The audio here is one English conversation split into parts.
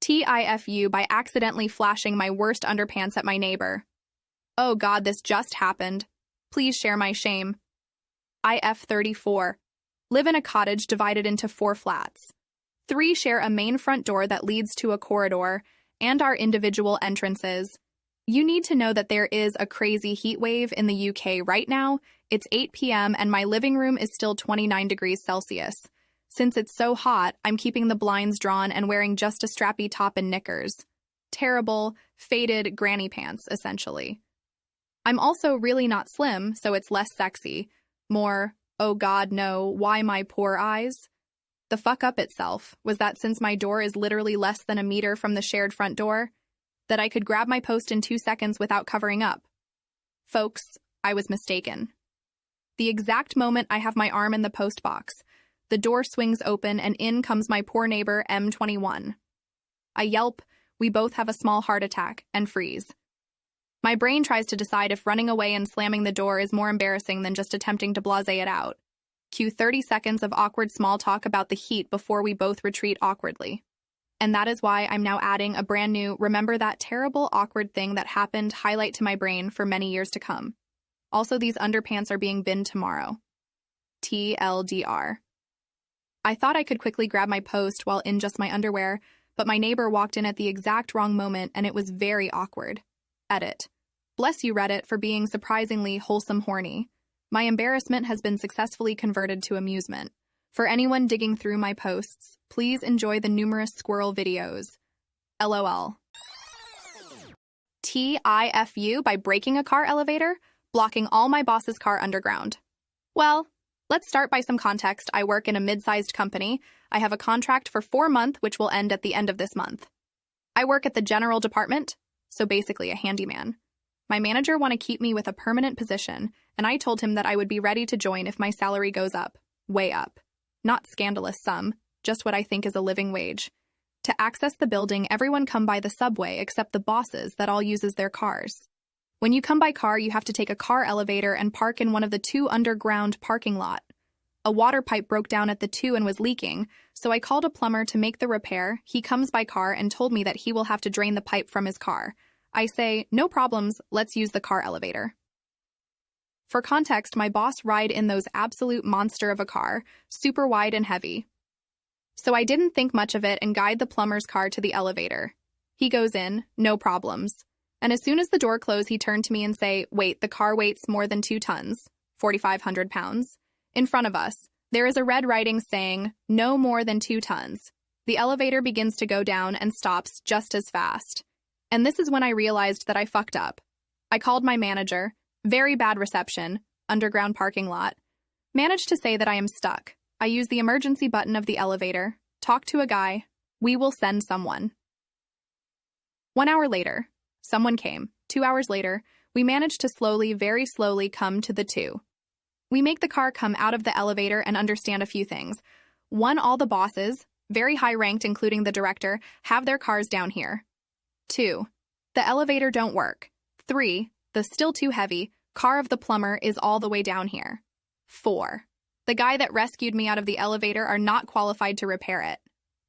TIFU by accidentally flashing my worst underpants at my neighbor. Oh God, this just happened. Please share my shame. IF34. Live in a cottage divided into 4 flats. 3 share a main front door that leads to a corridor and are individual entrances. You need to know that there is a crazy heat wave in the UK right now. It's 8 p.m. and my living room is still 29 degrees Celsius. Since it's so hot, I'm keeping the blinds drawn and wearing just a strappy top and knickers. Terrible, faded granny pants, essentially. I'm also really not slim, so it's less sexy. More, oh God, no, why my poor eyes? The fuck up itself was that since my door is literally less than a meter from the shared front door, that I could grab my post in 2 seconds without covering up. Folks, I was mistaken. The exact moment I have my arm in the post box, the door swings open and in comes my poor neighbor M21. I yelp, we both have a small heart attack, and freeze. My brain tries to decide if running away and slamming the door is more embarrassing than just attempting to blasé it out. Cue 30 seconds of awkward small talk about the heat before we both retreat awkwardly. And that is why I'm now adding a brand new remember that terrible awkward thing that happened highlight to my brain for many years to come. Also, these underpants are being binned tomorrow. TLDR. I thought I could quickly grab my post while in just my underwear, but my neighbor walked in at the exact wrong moment and it was very awkward. Edit. Bless you, Reddit, for being surprisingly wholesome horny. My embarrassment has been successfully converted to amusement. For anyone digging through my posts, please enjoy the numerous squirrel videos. LOL. TIFU by breaking a car elevator, blocking all my boss's car underground. Well, let's start by some context. I work in a mid-sized company. I have a contract for 4 months, which will end at the end of this month. I work at the general department, so basically a handyman. My manager wanted to keep me with a permanent position, and I told him that I would be ready to join if my salary goes up. Way up. Not scandalous sum, just what I think is a living wage. To access the building, everyone come by the subway except the bosses that all uses their cars. When you come by car, you have to take a car elevator and park in one of the 2 underground parking lot. A water pipe broke down at the 2 and was leaking, so I called a plumber to make the repair. He comes by car and told me that he will have to drain the pipe from his car. I say, no problems, let's use the car elevator. For context, my boss ride in those absolute monster of a car, super wide and heavy. So I didn't think much of it and guide the plumber's car to the elevator. He goes in, no problems. And as soon as the door closed, he turned to me and say, wait, the car weighs more than 2 tons, 4,500 pounds. In front of us, there is a red writing saying, no more than 2 tons. The elevator begins to go down and stops just as fast. And this is when I realized that I fucked up. I called my manager, very bad reception, underground parking lot. Managed to say that I am stuck. I use the emergency button of the elevator, talk to a guy, we will send someone. 1 hour later, someone came. 2 hours later, we managed to slowly, very slowly come to the 2. We make the car come out of the elevator and understand a few things. 1, all the bosses, very high-ranked including the director, have their cars down here. 2, the elevator don't work. 3, the still too heavy car of the plumber is all the way down here. 4, the guy that rescued me out of the elevator are not qualified to repair it.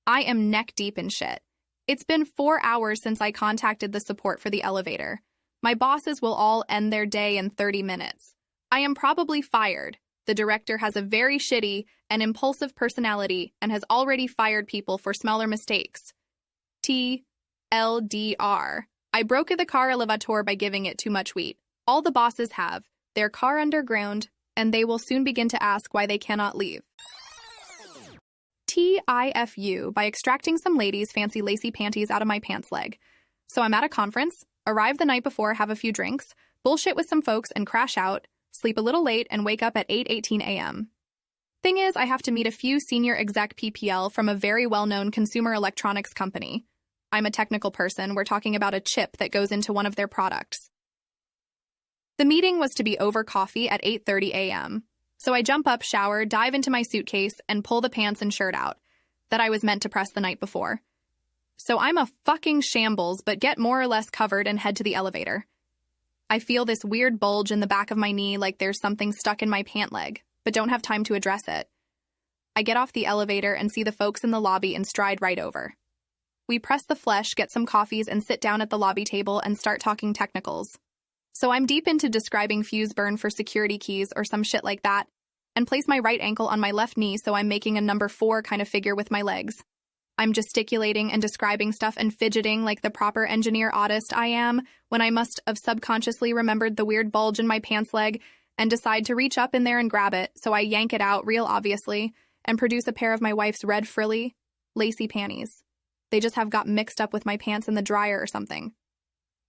I am neck deep in shit. It's been 4 hours since I contacted the support for the elevator. My bosses will all end their day in 30 minutes. I am probably fired. The director has a very shitty and impulsive personality and has already fired people for smaller mistakes. TLDR. I broke the car elevator by giving it too much wheat. All the bosses have their car underground, and they will soon begin to ask why they cannot leave. TIFU by extracting some ladies' fancy lacy panties out of my pants leg. So I'm at a conference, arrive the night before, have a few drinks, bullshit with some folks and crash out, sleep a little late and wake up at 8:18 a.m. Thing is, I have to meet a few senior exec PPL from a very well-known consumer electronics company. I'm a technical person, we're talking about a chip that goes into one of their products. The meeting was to be over coffee at 8:30 a.m. So I jump up, shower, dive into my suitcase, and pull the pants and shirt out that I was meant to press the night before. So I'm a fucking shambles, but get more or less covered and head to the elevator. I feel this weird bulge in the back of my knee like there's something stuck in my pant leg, but don't have time to address it. I get off the elevator and see the folks in the lobby and stride right over. We press the flesh, get some coffees, and sit down at the lobby table and start talking technicals. So I'm deep into describing fuse burn for security keys or some shit like that, and place my right ankle on my left knee so I'm making a number 4 kind of figure with my legs. I'm gesticulating and describing stuff and fidgeting like the proper engineer autist I am when I must have subconsciously remembered the weird bulge in my pants leg and decide to reach up in there and grab it, so I yank it out real obviously and produce a pair of my wife's red frilly, lacy panties. They just have got mixed up with my pants in the dryer or something.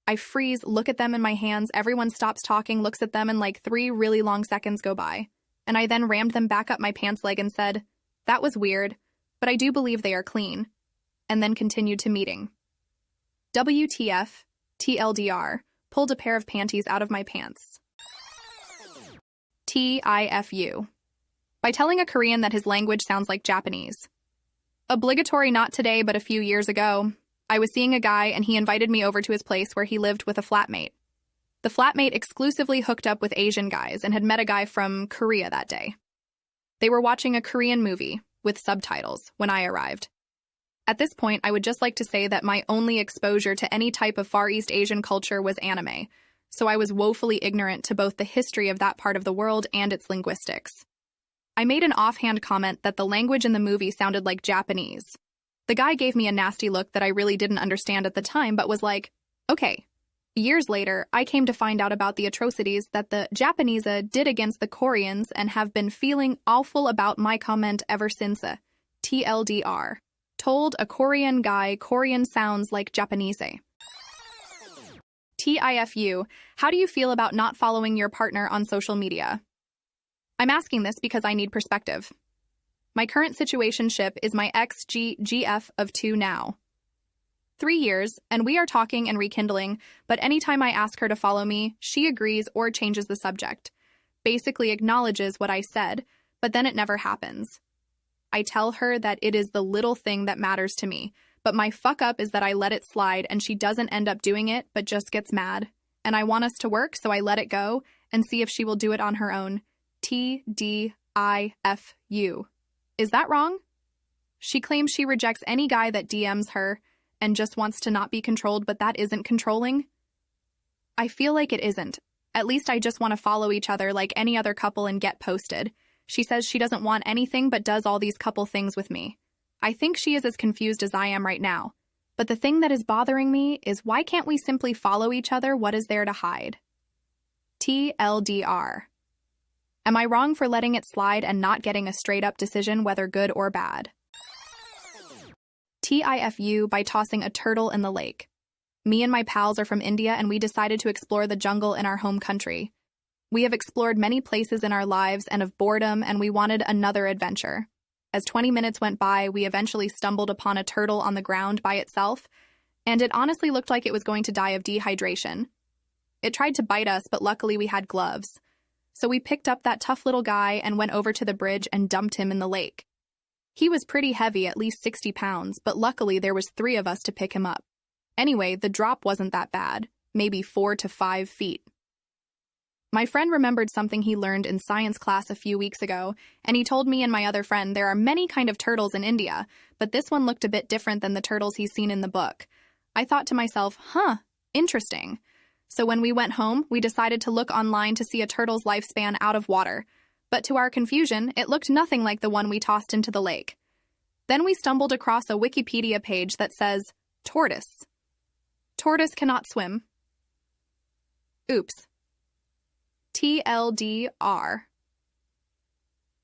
I freeze, look at them in my hands, everyone stops talking, looks at them, and like 3 really long seconds go by. And I then rammed them back up my pants leg and said, "That was weird, but I do believe they are clean," and then continued to meeting. WTF, TLDR, pulled a pair of panties out of my pants. TIFU, by telling a Korean that his language sounds like Japanese. Obligatory not today, but a few years ago, I was seeing a guy and he invited me over to his place where he lived with a flatmate. The flatmate exclusively hooked up with Asian guys and had met a guy from Korea that day. They were watching a Korean movie with subtitles when I arrived. At this point, I would just like to say that my only exposure to any type of Far East Asian culture was anime, so I was woefully ignorant to both the history of that part of the world and its linguistics. I made an offhand comment that the language in the movie sounded like Japanese. The guy gave me a nasty look that I really didn't understand at the time, but was like, okay. Years later, I came to find out about the atrocities that the Japanese did against the Koreans and have been feeling awful about my comment ever since. TLDR. Told a Korean guy Korean sounds like Japanese. TIFU. How do you feel about not following your partner on social media? I'm asking this because I need perspective. My current situationship is my ex-GF of 2 now. 3 years, and we are talking and rekindling, but anytime I ask her to follow me, she agrees or changes the subject. Basically acknowledges what I said, but then it never happens. I tell her that it is the little thing that matters to me, but my fuck up is that I let it slide and she doesn't end up doing it, but just gets mad. And I want us to work, so I let it go and see if she will do it on her own. TDIFU. Is that wrong? She claims she rejects any guy that DMs her and just wants to not be controlled, but that isn't controlling? I feel like it isn't. At least I just want to follow each other like any other couple and get posted. She says she doesn't want anything but does all these couple things with me. I think she is as confused as I am right now. But the thing that is bothering me is why can't we simply follow each other? What is there to hide? TLDR. Am I wrong for letting it slide and not getting a straight-up decision whether good or bad? TIFU by tossing a turtle in the lake. Me and my pals are from India and we decided to explore the jungle in our home country. We have explored many places in our lives and of boredom, and we wanted another adventure. As 20 minutes went by, we eventually stumbled upon a turtle on the ground by itself, and it honestly looked like it was going to die of dehydration. It tried to bite us, but luckily we had gloves. So we picked up that tough little guy and went over to the bridge and dumped him in the lake. He was pretty heavy, at least 60 pounds, but luckily there was 3 of us to pick him up. Anyway, the drop wasn't that bad, maybe 4 to 5 feet. My friend remembered something he learned in science class a few weeks ago, and he told me and my other friend there are many kind of turtles in India, but this one looked a bit different than the turtles he's seen in the book. I thought to myself, interesting. So when we went home, we decided to look online to see a turtle's lifespan out of water. But to our confusion, it looked nothing like the one we tossed into the lake. Then we stumbled across a Wikipedia page that says, tortoise. Tortoise cannot swim. Oops. TLDR.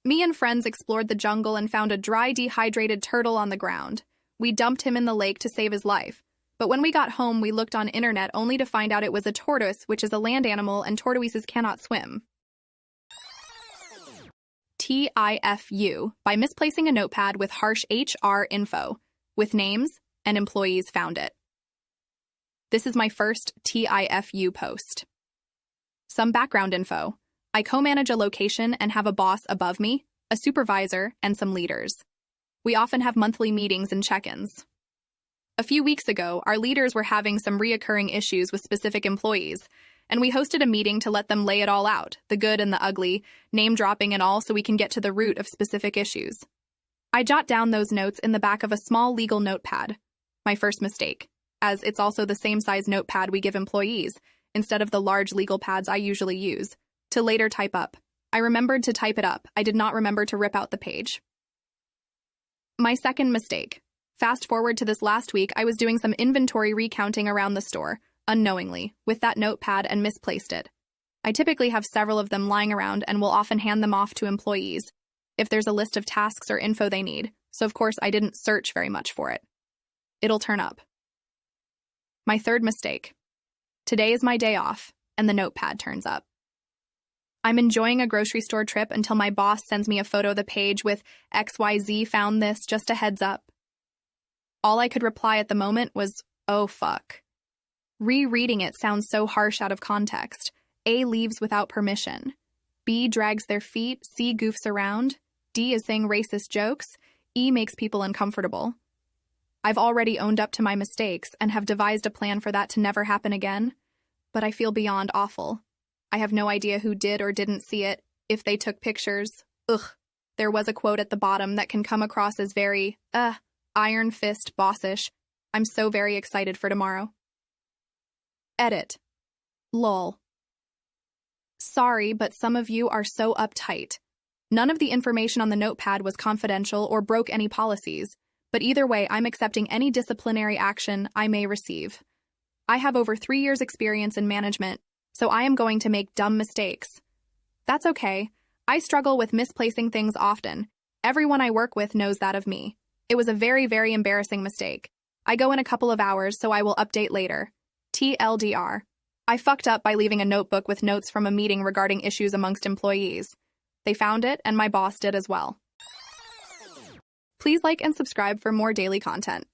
Me and friends explored the jungle and found a dry, dehydrated turtle on the ground. We dumped him in the lake to save his life. But when we got home, we looked on internet only to find out it was a tortoise, which is a land animal, and tortoises cannot swim. TIFU, by misplacing a notepad with harsh HR info, with names, and employees found it. This is my first TIFU post. Some background info. I co-manage a location and have a boss above me, a supervisor, and some leaders. We often have monthly meetings and check-ins. A few weeks ago, our leaders were having some reoccurring issues with specific employees, and we hosted a meeting to let them lay it all out, the good and the ugly, name-dropping and all, so we can get to the root of specific issues. I jot down those notes in the back of a small legal notepad. My first mistake, as it's also the same size notepad we give employees, instead of the large legal pads I usually use, to later type up. I remembered to type it up. I did not remember to rip out the page. My second mistake. Fast forward to this last week, I was doing some inventory recounting around the store, unknowingly, with that notepad and misplaced it. I typically have several of them lying around and will often hand them off to employees if there's a list of tasks or info they need, so of course I didn't search very much for it. It'll turn up. My third mistake. Today is my day off, and the notepad turns up. I'm enjoying a grocery store trip until my boss sends me a photo of the page with XYZ found this, just a heads up. All I could reply at the moment was, oh fuck. Rereading it sounds so harsh out of context. A leaves without permission. B drags their feet, C goofs around. D is saying racist jokes. E makes people uncomfortable. I've already owned up to my mistakes and have devised a plan for that to never happen again, but I feel beyond awful. I have no idea who did or didn't see it, if they took pictures. Ugh. There was a quote at the bottom that can come across as very, iron fist bossish. I'm so very excited for tomorrow. Edit. Lol. Sorry, but some of you are so uptight. None of the information on the notepad was confidential or broke any policies, but either way, I'm accepting any disciplinary action I may receive. I have over 3 years' experience in management, so I am going to make dumb mistakes. That's okay. I struggle with misplacing things often. Everyone I work with knows that of me. It was a very, very embarrassing mistake. I go in a couple of hours, so I will update later. TLDR. I fucked up by leaving a notebook with notes from a meeting regarding issues amongst employees. They found it, and my boss did as well. Please like and subscribe for more daily content.